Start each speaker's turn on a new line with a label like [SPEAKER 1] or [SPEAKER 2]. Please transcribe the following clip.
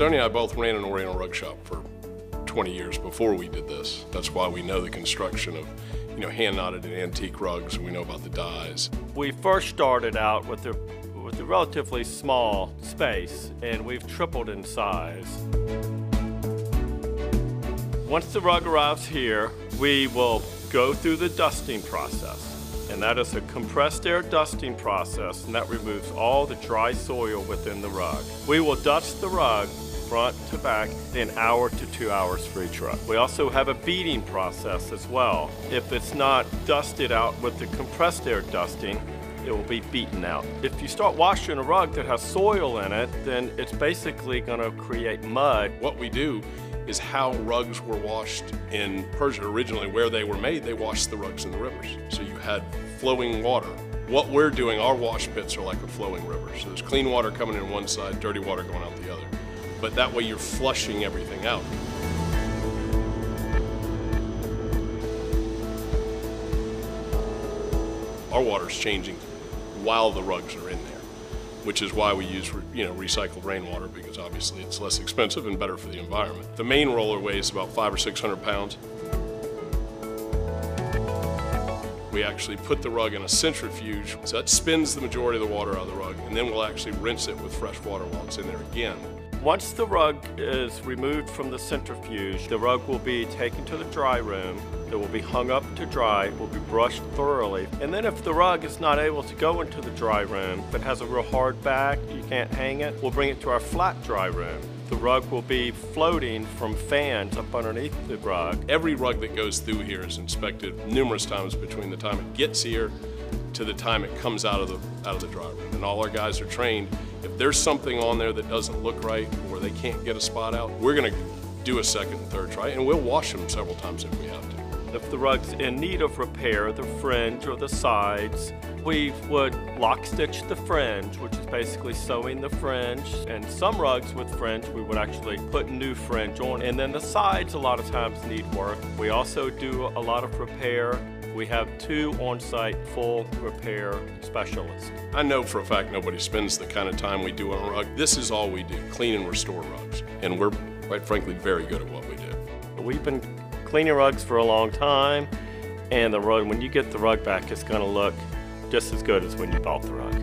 [SPEAKER 1] Stoney and I both ran an Oriental rug shop for 20 years before we did this. That's why we know the construction of, hand knotted and antique rugs, and we know about the dyes.
[SPEAKER 2] We first started out with a relatively small space, and we've tripled in size. Once the rug arrives here, we will go through the dusting process. And that is a compressed air dusting process, and that removes all the dry soil within the rug. We will dust the rug front to back in 1 hour to 2 hours for each rug. We also have a beating process as well. If it's not dusted out with the compressed air dusting, it will be beaten out. If you start washing a rug that has soil in it, then it's basically going to create mud.
[SPEAKER 1] What we do is how rugs were washed in Persia originally. Where they were made, they washed the rugs in the rivers. So you had flowing water. What we're doing, our wash pits are like a flowing river. So there's clean water coming in one side, dirty water going out the other. But that way you're flushing everything out. Our water's changing while the rugs are in there, which is why we use recycled rainwater, because obviously it's less expensive and better for the environment. The main roller weighs about 500 or 600 pounds. We actually put the rug in a centrifuge, so that spins the majority of the water out of the rug, and then we'll actually rinse it with fresh water while it's in there again.
[SPEAKER 2] Once the rug is removed from the centrifuge, the rug will be taken to the dry room. It will be hung up to dry, will be brushed thoroughly. And then if the rug is not able to go into the dry room, if it has a real hard back, you can't hang it, we'll bring it to our flat dry room. The rug will be floating from fans up underneath the rug.
[SPEAKER 1] Every rug that goes through here is inspected numerous times between the time it gets here to the time it comes out of the dry room. And all our guys are trained. If there's something on there that doesn't look right or they can't get a spot out, we're gonna do a second and third try, and we'll wash them several times if we have to.
[SPEAKER 2] If the rug's in need of repair, the fringe or the sides, we would lock stitch the fringe, which is basically sewing the fringe. And some rugs with fringe, we would actually put new fringe on. And then the sides a lot of times need work. We also do a lot of repair. We have 2 on-site full repair specialists.
[SPEAKER 1] I know for a fact nobody spends the kind of time we do on a rug. This is all we do, clean and restore rugs. And we're, quite frankly, very good at what we do.
[SPEAKER 2] We've been cleaning rugs for a long time, and the rug, when you get the rug back, it's gonna look just as good as when you bought the rug.